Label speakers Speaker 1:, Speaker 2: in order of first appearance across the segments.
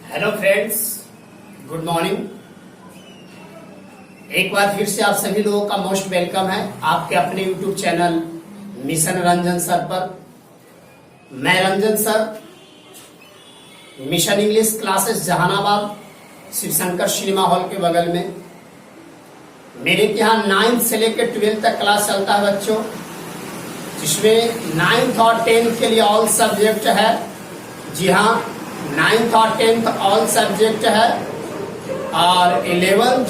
Speaker 1: Hello friends, good morning. एक बार फिर से आप सभी लोगों का मोस्ट वेलकम है आपके अपने YouTube channel mission Ranjan sir पर। मैं Ranjan sir, mission English classes Jehanabad, Shiv Shankar cinema hall के बगल में। मेरे यहाँ 9th से लेकर 12th तक क्लास चलता है बच्चों, जिसमें 9th और 10th के लिए ऑल सब्जेक्ट है। जी हाँ, 9th और 10th ऑल सब्जेक्ट है। और 11th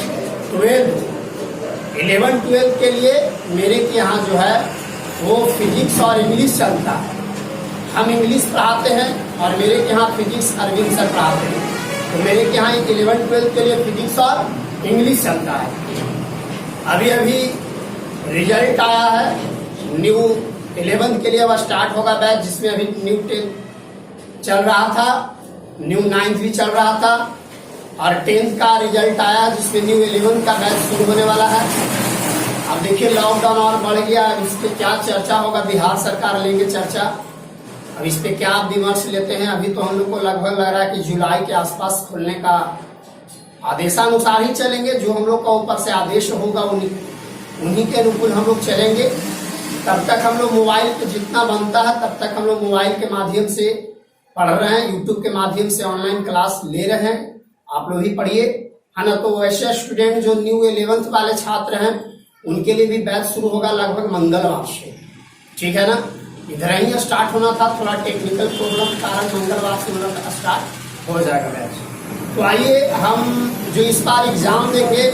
Speaker 1: 12th के लिए मेरे के यहाँ जो है वो फिजिक्स और इंग्लिश चलता है। हम इंग्लिश पढ़ाते हैं और मेरे के यहाँ फिजिक्स अरविंद सर पढ़ाते हैं। तो मेरे के यहाँ 11th 12th के लिए फिजिक्स और इंग्लिश चलता है। अभी रिजल्ट आया है, न्यू 11th के लिए अब स्टार्ट होगा बैच, जिसमें अभी न्यू 10 चल रहा था, न्यू 9th भी चल रहा था और 10th का रिजल्ट आया, जिसमें न्यू 11th का बैच शुरू होने वाला है। अब देखिए लॉकडाउन और बढ़ गया, अब इस पे क्या चर्चा होगा, बिहार सरकार लेंगे चर्चा। अब इस पे क्या आप विमर्श लेते हैं। अभी तो हम लोग को लगभग लग रहा है कि जुलाई के आसपास खुलने का आदेशानुसार ही चलेंगे। जो हम लोग का ऊपर से आदेश होगा उन्हीं के अनुकूल हम लोग चलेंगे। तब तक हम लोग मोबाइल पे जितना बनता है तब तक हम लोग मोबाइल के माध्यम से पढ़ रहे हैं, यूट्यूब के माध्यम से ऑनलाइन क्लास ले रहे हैं। आप लोग ही पढ़िए, है ना। तो वैसे स्टूडेंट जो न्यू 11th वाले छात्र हैं उनके लिए भी बैच शुरू होगा लगभग मंगलवार से, ठीक है ना। इधर ही स्टार्ट होना था, थोड़ा टेक्निकल प्रॉब्लम के कारण मंगलवार से स्टार्ट हो जाएगा बैच। तो आइए हम जो इस बार एग्जाम देंगे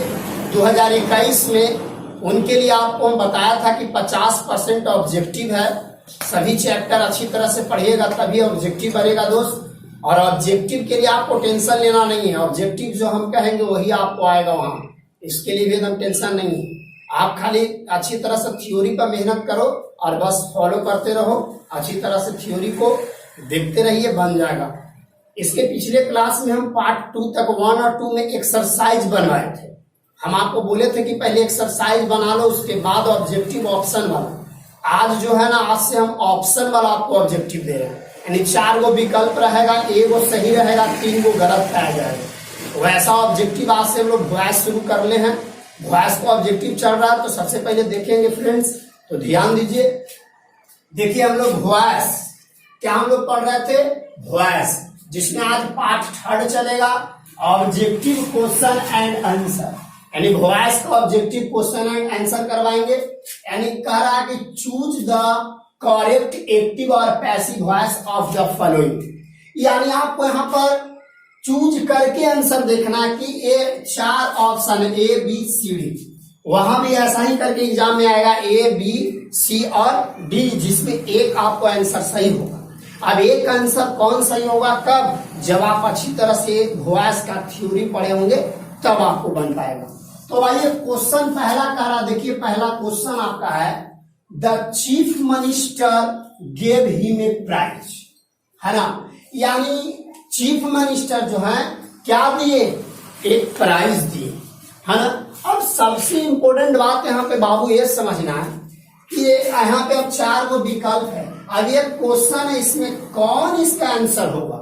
Speaker 1: 2021 में, उनके लिए आपको हम बताया था कि 50% ऑब्जेक्टिव है। सभी चैप्टर अच्छी तरह से पढ़िएगा तभी ऑब्जेक्टिव बनेगा दोस्त। और ऑब्जेक्टिव के लिए आपको टेंशन लेना नहीं है, ऑब्जेक्टिव जो हम कहेंगे वही आपको आएगा वहां, इसके लिए भी एकदम टेंशन नहीं है। आप खाली अच्छी तरह से थ्योरी पर मेहनत करो और बस फॉलो करते रहो, अच्छी तरह से थ्योरी को देखते रहिए, बन जाएगा। इसके पिछले क्लास में हम पार्ट 2 तक 1 और 2 में एक्सरसाइज बनवाए थे। हम आपको बोले थे कि पहले एक्सरसाइज बना लो, उसके बाद ऑब्जेक्टिव ऑप्शन वाला। आज जो है ना, आज से हम ऑप्शन वाला आपको ऑब्जेक्टिव दे रहे हैं, यानी 4 गो विकल्प रहेगा, 1 गो सही रहेगा, 3 गो गलत पाया जाएगा। वैसा ऑब्जेक्टिव आज से हम लोग वॉइस शुरू कर ले हैं। वॉइस का ऑब्जेक्टिव चल रहा है, तो सबसे पहले देखेंगे फ्रेंड्स, तो ध्यान दीजिए। देखिए हम लोग वॉइस, क्या हम लोग पढ़ रहे थे, वॉइस, जिसमें आज पार्ट 3 चलेगा, ऑब्जेक्टिव क्वेश्चन एंड आंसर। यानी वॉइस का ऑब्जेक्टिव क्वेश्चन एंड आंसर करवाएंगे। यानी कह रहा है कि चूज द करेक्ट एक्टिव और passive voice of the following. यानी आपको यहाँ पर चूज करके आंसर देखना है कि ये 4 ऑप्शन है, A B C D। वहां भी ऐसा ही करके एग्जाम में आएगा A B C और D, जिसमें एक आपको आंसर सही होगा। अब एक आंसर कौन सही होगा, कब, जब आप अच्छी तरह से वॉइस का थ्योरी पढ़े होंगे तब आपको बन पाएगा। तो आइए क्वेश्चन पहला कह रहा, देखिए पहला क्वेश्चन आपका है, the chief minister gave him a prize, है ना। यानी चीफ मिनिस्टर जो है क्या दिए, एक प्राइज दिए, है ना। अब सबसे इंपॉर्टेंट बात यहाँ पे बाबू ये समझना है कि ये यहाँ पे अब 4 गो विकल्प है। अब ये क्वेश्चन है, इसमें कौन इसका आंसर होगा।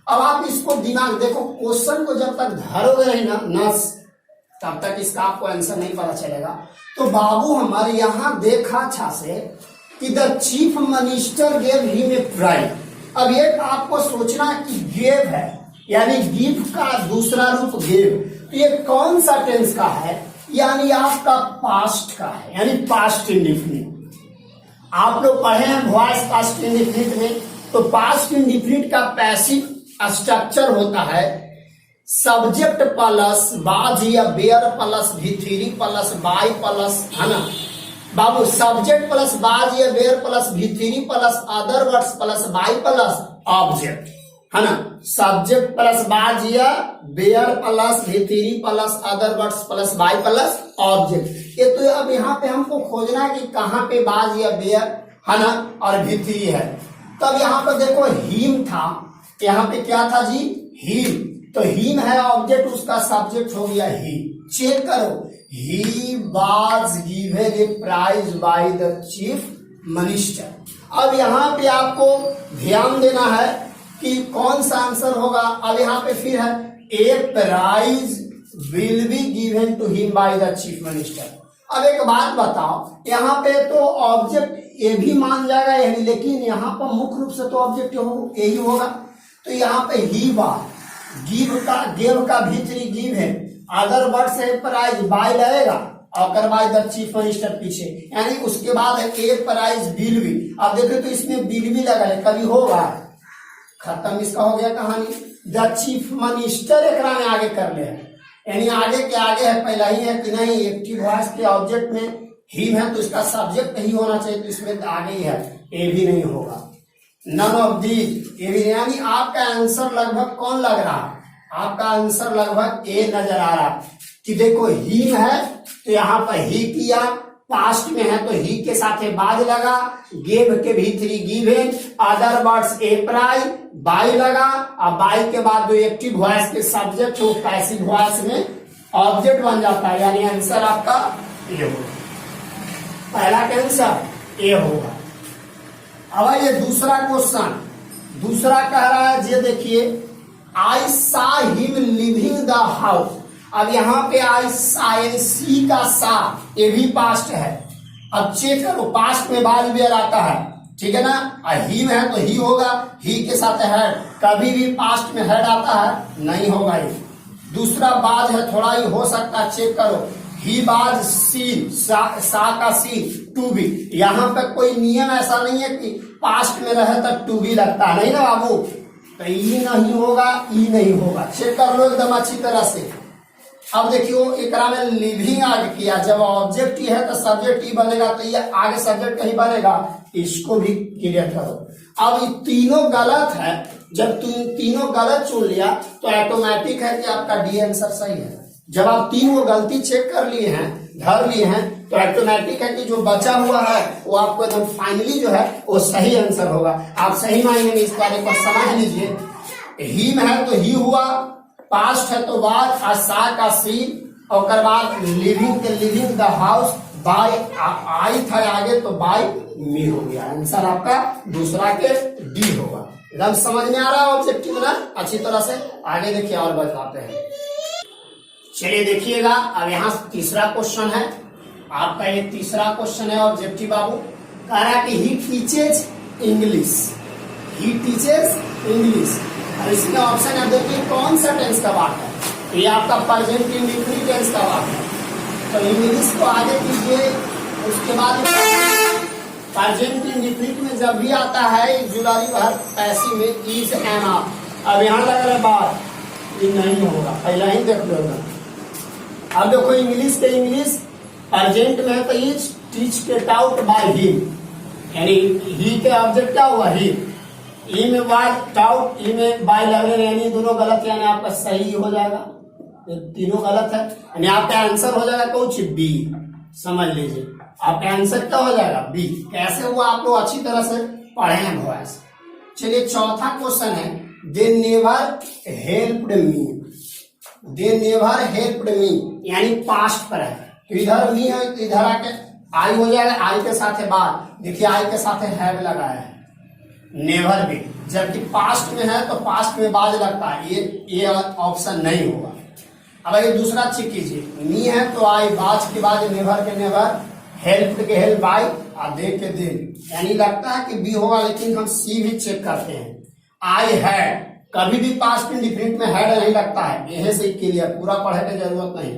Speaker 1: अब आप इसको दिमाग देखो, क्वेश्चन को जब तक धरोगे नहीं ना नस, तब तक इसका आपको आंसर नहीं पता चलेगा। तो बाबू हमारे यहाँ देखा अच्छा से कि the chief minister gave him a prize. अब ये आपको सोचना कि गेव है, यानी गिव का दूसरा रूप गेव, तो ये कौन सा टेंस का है, यानी आपका पास्ट का है, यानी पास्ट इंडिफिनिट। आप लोग पढ़े हैं वॉइस पास्ट इंडिफिनिट में, तो पास्ट इंडिफिनिट का पैसिव स्ट्रक्चर होता है सब्जेक्ट प्लस बाज या बेयर प्लस भी3 प्लस बाई प्लस, है ना बाबू, सब्जेक्ट प्लस बाज या बेयर प्लस भी3 plus other words plus by plus object, है ना। सब्जेक्ट प्लस बाज या बेयर प्लस भी3 plus other words plus by plus object. ये तो अब यहाँ पे हमको खोजना है कि कहाँ पे बाज या बेयर, है ना, और भी3 है। तब यहाँ पर देखो हिम था, यहाँ पे क्या था जी, हिम। तो हिम है ऑब्जेक्ट, उसका सब्जेक्ट हो गया ही। चेक करो, he was given a prize by the chief minister. अब यहाँ पे आपको ध्यान देना है कि कौन सा आंसर होगा। अब यहाँ पे फिर है a prize will be given to him by the chief minister. अब एक बात बताओ, यहाँ पे तो ऑब्जेक्ट ए भी मान जाएगा यही, लेकिन यहाँ पर मुख्य रूप से तो ऑब्जेक्ट यही होगा। तो यहाँ पे ही बात गिव का भीतरी गिव है, अदर वर्ड से प्राइज बाय लगेगा और बाय द चीफ मिनिस्टर पीछे, यानी उसके बाद है ए प्राइज विल बी। अब देखो तो इसमें विल बी लगा है, कभी होगा, खत्म इसका हो गया कहानी। द चीफ मिनिस्टर एक में आगे कर ले, यानी आगे के आगे है, पहला ही है कि नहीं, एक्टिव वॉइस के ऑब्जेक्ट में हिम है तो इसका सब्जेक्ट ही होना चाहिए, तो इसमें आगे ही है, ए भी नहीं होगा। नन ऑफ दीज, ए भी, यानी आपका आंसर लगभग कौन लग रहा है, आपका आंसर लगभग ए नजर आ रहा है कि देखो हिम है तो यहाँ पर ही किया, पास्ट में है तो ही के साथ बाद लगा, गेव के भीतरी given, other words A price by लगा, और बाई के बाद जो एक्टिव वॉइस के सब्जेक्ट हो पैसिव वॉइस में ऑब्जेक्ट बन जाता है, यानी आंसर आपका ए होगा, पहला का आंसर ए होगा। अब ये दूसरा क्वेश्चन, दूसरा कह रहा है, ये देखिए, आई सा हिम लिविंग द हाउस। अब यहाँ पे आई सी का सा, ये भी पास्ट है। अब चेक करो, पास्ट में बाद भी आता है, ठीक है ना, हिम है तो ही होगा, ही के साथ हेड, कभी भी पास्ट में हेड आता है नहीं होगा ये। दूसरा बाद है, थोड़ा ही हो सकता है, चेक करो, ही बाज सी, सा का सी, टू बी। यहाँ पे कोई नियम ऐसा नहीं है कि पास्ट में रहे तो टू बी लगता है, नहीं ना बाबू, तो ई नहीं होगा, ई नहीं होगा, चेक कर लो एकदम अच्छी तरह से। अब देखियो एकरा में लिविंग आगे किया, जब ऑब्जेक्ट ही है तो सब्जेक्ट ही बनेगा, तो ये आगे सब्जेक्ट कहीं बनेगा, इसको भी क्लियर करो। अब ये तीनों गलत है, जब तुम तीनों गलत चुन लिया तो ऑटोमेटिक है कि आपका डी आंसर सही है। जब आप तीनों गलती चेक कर लिए हैं, धर लिए हैं, तो ऑटोमेटिक है कि जो बचा हुआ है वो आपको एकदम फाइनली जो है वो सही आंसर होगा। आप सही मायने में इस बारे को समझ लीजिए, हिम है तो ही हुआ, पास्ट है तो बाद, सा का सी, और बाद लिविंग के लिविंग द हाउस, बाय आई था आगे तो बाय मी हो गया। आंसर आपका दूसरा के डी होगा। एकदम समझ में आ रहा है ऑब्जेक्टिव ना, अच्छी तरह से। आगे देखिए और बताते हैं, चलिए देखिएगा। अब यहाँ तीसरा क्वेश्चन है आपका, ये तीसरा क्वेश्चन है ऑब्जेक्टिव बाबू। कह रहा है कि ही टीचेज इंग्लिश, ही टीचेज इंग्लिश। और इसमें ऑप्शन है, देखिए कौन सा टेंस का बात है, ये आपका प्रेजेंट इंडेफिनिट टेंस का बात है। तो इंग्लिश को आगे कीजिए, उसके बाद प्रेजेंट इंडेफिनिट में जब भी आता है जुलारी वर्ब पैसिव में इज एम आर। अब यहाँ लग रहा है बात, ये नहीं होगा, पहला ही देख लो। अब देखो इंग्लिश के इंग्लिश प्रेजेंट में है तो is teach out by him, यानी ही के ऑब्जेक्ट क्या हुआ, ही, ई में बाय टाउट, ई में बाय लग रहे, यानी दोनों गलत, यानी आपका सही हो जाएगा, तीनों गलत है, यानी आपका आंसर हो जाएगा कुछ बी। समझ लीजिए आपका आंसर क्या हो जाएगा, बी। कैसे हुआ आप लोग अच्छी तरह से पढ़े हैं वॉइस। चलिए चौथा क्वेश्चन है, they never helped me, they never helped me, यानी पास्ट पर है, तो इधर मी है तो इधर आके आई हो जाएगा, आई के साथ है बाद, देखिए आई के साथ हैव लगाया है, नेवर भी, जबकि पास्ट में है तो पास्ट में बाद लगता है, ये ऑप्शन नहीं होगा। अब ये दूसरा चेक कीजिए, मी है तो आई, बाज के बाद नेवर के नेवर, हेल्प के हेल्प बाई, और दे के दे, यानी लगता है कि बी होगा, लेकिन हम सी भी चेक करते हैं। आई है, कभी भी पास्ट इंडेफिनिट में हेड नहीं लगता है, यही से क्लियर, पूरा पढ़ने की जरूरत नहीं।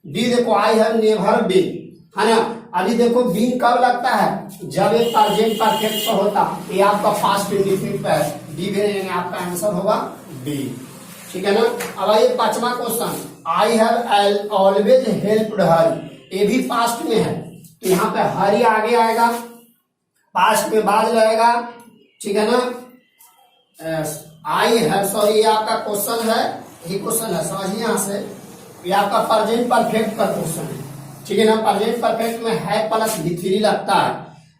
Speaker 1: डी देखो, आई हैव नेवर बीन, है ना। अभी देखो बीन कब लगता है, जब एक प्रेजेंट परफेक्ट पर होता, ये आपका पास्ट इंडेफिनिट पर है, डी भी नहीं, आपका आंसर होगा बी, ठीक है ना। अब आइए पांचवा question, I have always helped हर, ये भी पास्ट में है, तो यहाँ पे हरी आगे आएगा, पास्ट में बाद लगेगा, ठीक है ना। आई है, सॉरी ये आपका क्वेश्चन है, यही क्वेश्चन है, समझिए यहाँ से, ये आपका प्रेजेंट परफेक्ट का क्वेश्चन है, ठीक है ना। प्रेजेंट परफेक्ट में है प्लस भी लगता है,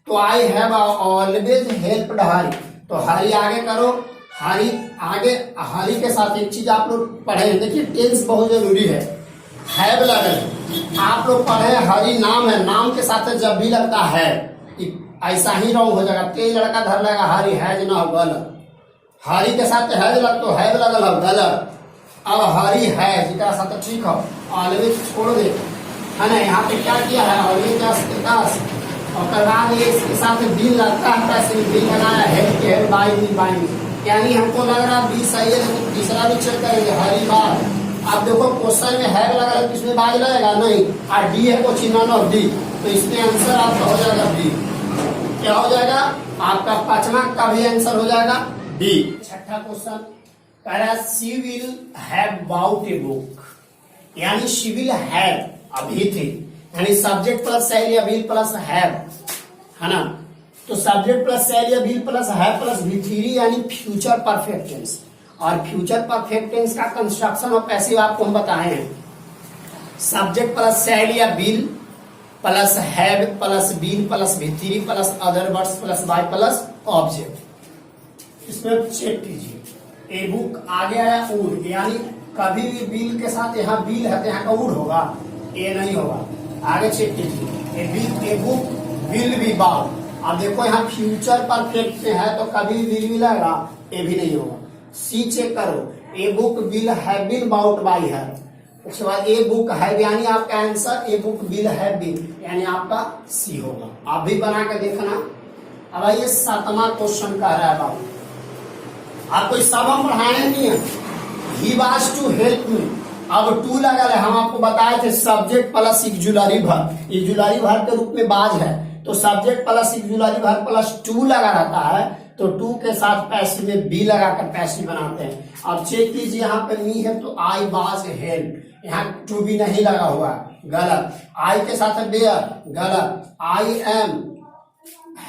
Speaker 1: तो आई हैव ऑलवेज हेल्प्ड हरी, तो हरी आगे करो, हरी आगे, हरी के साथ एक चीज आप लोग पढ़े, देखिए टेंस बहुत जरूरी है, हैव लगल, आप लोग पढ़े हरी नाम है, नाम के साथ जब भी लगता है ऐसा ही रॉन्ग हो जाएगा, तेज लड़का धर लेगा हरी हैज ना गलत, हरी के साथ हैज लग तो हैज लगल हो, गलत। अब हरी है जिका साथ ठीक हो, ऑलवेज छोड़ दे, है ना। यहाँ पे क्या किया है, ऑलवेज और करवा दिए, इसके साथ बिल लगता है, पैसे बिल लगाया है बाई भी बाई, यानी हमको लग रहा बी सही है, लेकिन तीसरा भी चेक करेंगे। हरी बार आप देखो क्वेश्चन में है लगा है, किसमें बाज लगेगा नहीं, और डी है को चिन्ह ऑफ डी, तो इसमें आंसर आपका हो जाएगा बी। क्या हो जाएगा आपका पांचवा का भी आंसर हो जाएगा बी। छठा क्वेश्चन कह रहा है she will have bought a book, यानी शी विल हैव अभी थे, यानी सब्जेक्ट प्लस शैली अभी प्लस हैव, है ना। तो सब्जेक्ट प्लस शैली अभी plus have plus V three, यानी फ्यूचर परफेक्ट टेंस। और फ्यूचर परफेक्ट टेंस का कंस्ट्रक्शन और पैसिव आपको हम बताए हैं। सब्जेक्ट प्लस शैली या will plus have plus been plus V plus other words plus by plus object. इसमें चेक कीजिए, ए बुक आगे आया उड़, यानी कभी भी बिल के साथ यहाँ बिल है तो यहाँ का उड़ होगा, ए नहीं होगा। आगे चेक कीजिए, a book will be bought. अब देखो यहाँ फ्यूचर परफेक्ट में है तो कभी विल भी लगेगा, ए भी नहीं होगा। सी चेक करो, a book will have been bought by her, उसके बाद ए बुक हैव, यानी आपका answer a book will have been, यानी आपका सी होगा। आप भी बना के देखना। अब ये 7वां क्वेश्चन कह रहा है बाबू, आपको इस सब हम पढ़ाए नहीं है। He was to help me, अब टू लगा है, हम आपको बताए थे subject plus auxiliary verb, auxiliary verb के रूप में बाज है, तो subject plus auxiliary verb plus to लगा रहता है, तो टू के साथ पैसिव में बी लगाकर पैसिव बनाते हैं। अब चेक कीजिए, यहाँ पे मी है तो आई वाज हेल्प, यहाँ टू बी नहीं लगा हुआ, गलत। आई के साथ बेयर, गलत। आई एम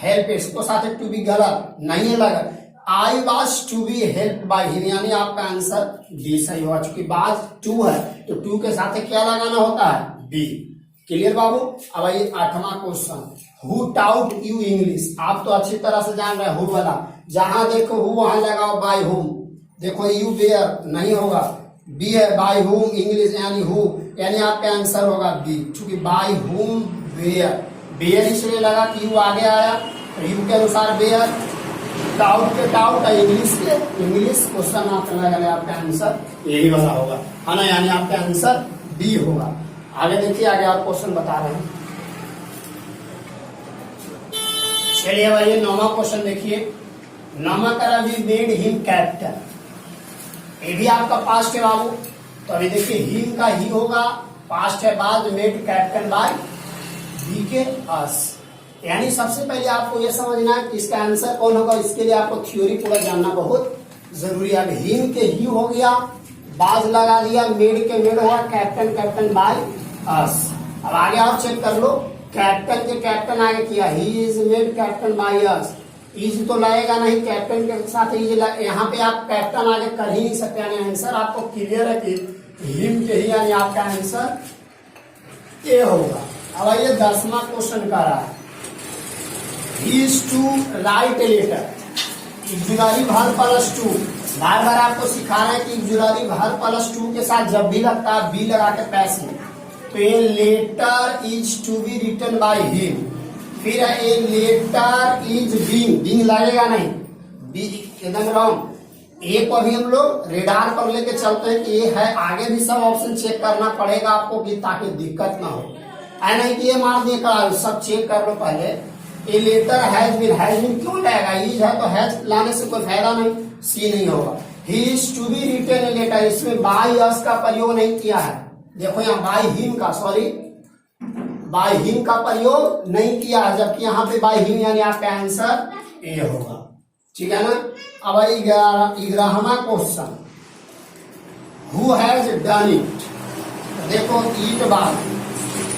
Speaker 1: हेल्प, इसको साथ टू बी, गलत, नहीं लगा। I was to be help by him, यानी आपका आंसर बी सही होगा, चूंकि बाज टू है तो टू के साथ क्या लगाना होता है, बी। क्लियर बाबू। अब ये 8वां question, who taught you English, आप तो अच्छी तरह से जान रहे हैं हु वाला, जहां देखो हु वहां लगाओ बाय होम। देखो यू बेयर नहीं होगा, बी है बाय होम इंग्लिश, यानी हु, यानी आपका आंसर होगा बी, चूंकि बाय होम बेयर, बेयर इसलिए लगा कि यू आगे आया, तो यू के अनुसार बेयर, टाउट के टाउट है इंग्लिश के इंग्लिश, क्वेश्चन आपका लगा आपका आंसर यही वाला होगा, है ना, यानी आपका आंसर बी होगा। आगे देखिए, आगे आप क्वेश्चन बता रहे हैं। चलिए भाई ये 9वां क्वेश्चन देखिए, 9वां करा वी मेड हिम कैप्टन, ये भी आपका पास्ट है बाबू। तो अभी देखिए हिम का ही होगा, पास्ट है, बाद मेड कैप्टन बाय बी के अस, यानी सबसे पहले आपको यह समझना है कि इसका आंसर कौन होगा, इसके लिए आपको थ्योरी पूरा जानना बहुत जरूरी है। अब हिम के ही हो गया, बाज लगा दिया, मेड के मेड हुआ, कैप्टन कैप्टन बाय अस। अब आगे आप चेक कर लो, कैप्टन के कैप्टन आगे किया, he is made captain by us, is तो लगेगा नहीं, कैप्टन के साथ इज, यहाँ पे आप कैप्टन आगे कर ही नहीं सकते, यानी आंसर आपको क्लियर है कि हिम के ही, यानी आपका आंसर ए होगा। अब आइए 10वां क्वेश्चन का रहा है, he is to write a letter, auxiliary verb plus to, बार बार आपको सिखा रहे हैं कि ऑक्सिलरी वर्ब प्लस टू के साथ जब भी लगता है बी लगा के पैसिव, तो ये letter is to be written by him, फिर ए लेटर इज बीइंग लगेगा नहीं, बी एकदम रॉन्ग। ए को भी हम लोग रेडार पर लेके चलते हैं कि ये है, आगे भी सब ऑप्शन चेक करना पड़ेगा आपको कि ताकि दिक्कत ना हो, ऐ नहीं कि ये मार दिए का, सब चेक कर लो पहले। ए लेटर हैज बीन क्यों लगेगा, इज है तो हैज लाने से कोई फायदा नहीं, सी नहीं होगा। He is to be written a letter, इसमें बाय अस का प्रयोग नहीं किया है, देखो यहाँ बाय हिम का, सॉरी बाय हिम का प्रयोग नहीं किया है, जबकि यहाँ पे बाय हिम, यानी आपका आंसर ए होगा, ठीक है ना। अब 11वां question, who has done it, देखो ईट बाय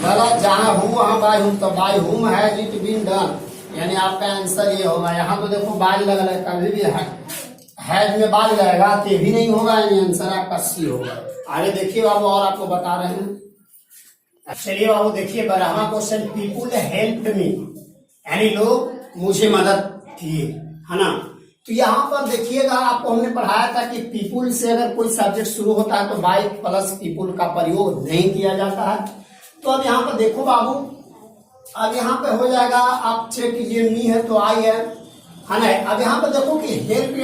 Speaker 1: गलत, जहां हु वहां बाय हुम, तो by whom has it been done, यानी आपका आंसर ये होगा। यहाँ तो देखो बाय लगा है, कभी भी हैज में बाय लगेगा तो भी नहीं होगा, यानी आंसर आपका सी होगा। आगे देखिए बाबू, और आपको बता रहे हैं। चलिए बाबू देखिए 12वां क्वेश्चन, पीपुल हेल्प मी, यानी लोग मुझे मदद किए, है ना। तो यहाँ पर देखिएगा, आपको हमने पढ़ाया था कि पीपुल से अगर कोई सब्जेक्ट शुरू होता है तो बाय प्लस पीपुल का प्रयोग नहीं किया जाता है। तो अब यहाँ पर देखो बाबू, अब यहाँ पे हो जाएगा, आप चेक कीजिए, मी है तो आई है ना। अब यहाँ पर देखो कि हेल्प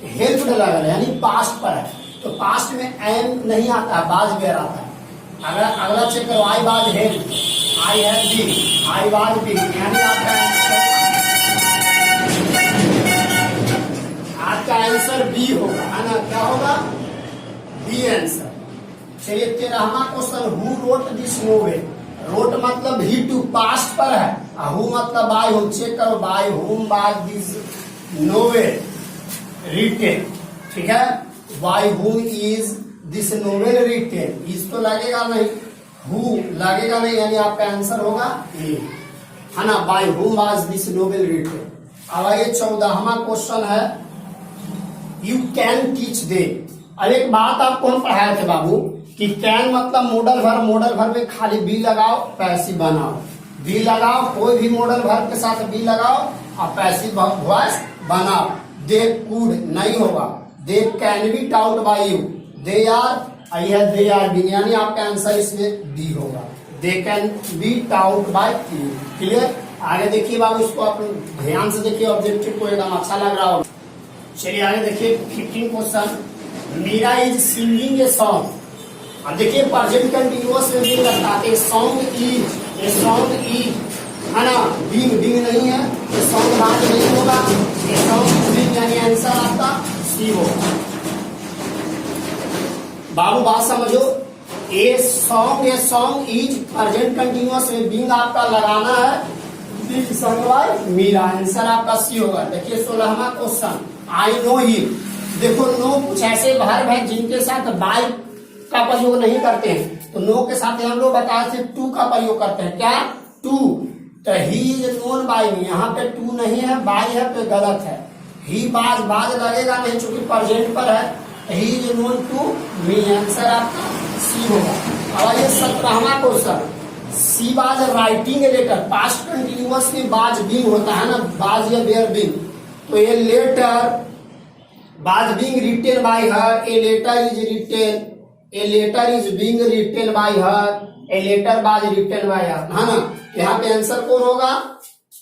Speaker 1: हेल्प लगा यानी पास्ट पर है, तो पास्ट में एम नहीं आता है, बाज वेयर आता है। अगला चेक करो, I was help, I have been, I was been, यानी आपका आंसर बी होगा, है ना? क्या होगा? B answer. चलिए 13वां question, who wrote this novel? Wrote मतलब ही टू, पास्ट पर है, हु मतलब बाय होम। चेक करो, by whom was this novel written, ठीक है? By whom is this novel retain, इस तो लगेगा नहीं, हु लगेगा नहीं, यानी आपका आंसर होगा ए, है ना? By whom was this novel written. अब आइए 14वां क्वेश्चन है, यू कैन टीच दे। अब एक बात आपको हम पढ़ाए थे बाबू कि कैन मतलब मॉडल वर्ब, मॉडल वर्ब में खाली बी लगाओ, पैसिव बनाओ, बी लगाओ, कोई भी मॉडल वर्ब के साथ बी लगाओ और पैसिव वॉइस बनाओ। दे कुड नहीं होगा, they can be taught by you, they are, they are been, यानी आपका आंसर इसमें बी होगा, they can be taught by you. Clear? आगे देखिए बाबू, इसको आप ध्यान से देखिए, ऑब्जेक्टिव को एकदम अच्छा लग रहा होगा। चलिए आगे देखिए 15 question, Meera is singing a song. अब देखिए प्रेजेंट कंटिन्यूअस में बीइंग लगता है, song is, a song is, है ना? बीइंग, बीइंग नहीं है, ये सॉन्ग बात नहीं होगा, ये सॉन्ग इज बीइंग, यानी आंसर आपका सी होगा। बाबू बात समझो, a song is present continuous में बीइंग आपका लगाना है, being song by Meera, answer आपका सी होगा। देखिए 16वां क्वेश्चन, आई नो हिम। देखो नो कुछ ऐसे वर्ब है जिनके साथ बाय का प्रयोग नहीं करते हैं, तो नो के साथ हम लोग बताए थे टू का प्रयोग करते हैं। क्या? टू। तो ही इज नोन बाय मी, यहाँ पे टू नहीं है, बाय है, तो गलत है। ही बाज, बाज लगेगा नहीं चूंकि प्रेजेंट पर है, he is known to me, answer आपका सी होगा। अब आइए 17वां question, C was writing a letter. Past continuous में बाज बीइंग होता है ना, बाज या बेयर बीइंग, तो ये letter was being written by her, a letter is written, a letter is being written by her, a letter was written by her, है ना? यहाँ पे आंसर कौन होगा?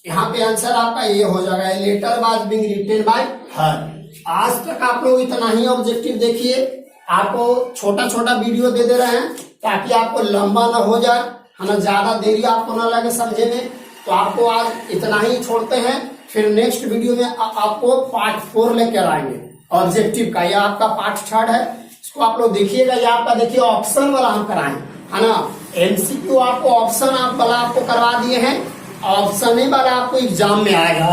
Speaker 1: यहाँ पे आंसर आपका ये हो जाएगा, ए letter was being written by हर। आज तक आप लोग इतना ही ऑब्जेक्टिव देखिए, आपको छोटा छोटा वीडियो दे रहे हैं ताकि आपको लंबा ना हो जाए, है ना? ज्यादा देरी आपको ना लगे समझे में, तो आपको आज इतना ही छोड़ते हैं। फिर नेक्स्ट वीडियो में आपको पार्ट 4 लेकर आएंगे ऑब्जेक्टिव का। यह आपका पार्ट 3 है, इसको आप लोग देखिएगा। ये आपका देखिए ऑप्शन वाला हम कराएं, है ना? एमसीक्यू आपको ऑप्शन वाला आपको करवा दिए हैं, ऑप्शन वाला आपको एग्जाम में आएगा।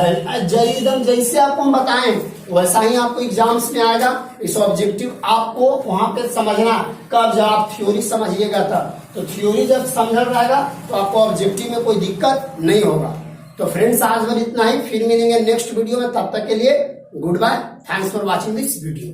Speaker 1: एकदम जैसे आपको हम बताएं वैसा ही आपको एग्जाम्स में आएगा। इस ऑब्जेक्टिव आपको वहां पे समझना, कब जब आप थ्योरी समझिएगा तब, तो थ्योरी जब समझ रहेगा तो आपको ऑब्जेक्टिव में कोई दिक्कत नहीं होगा। तो फ्रेंड्स आज भर इतना ही, फिर मिलेंगे नेक्स्ट वीडियो में, तब तक के लिए goodbye, thanks for watching this video.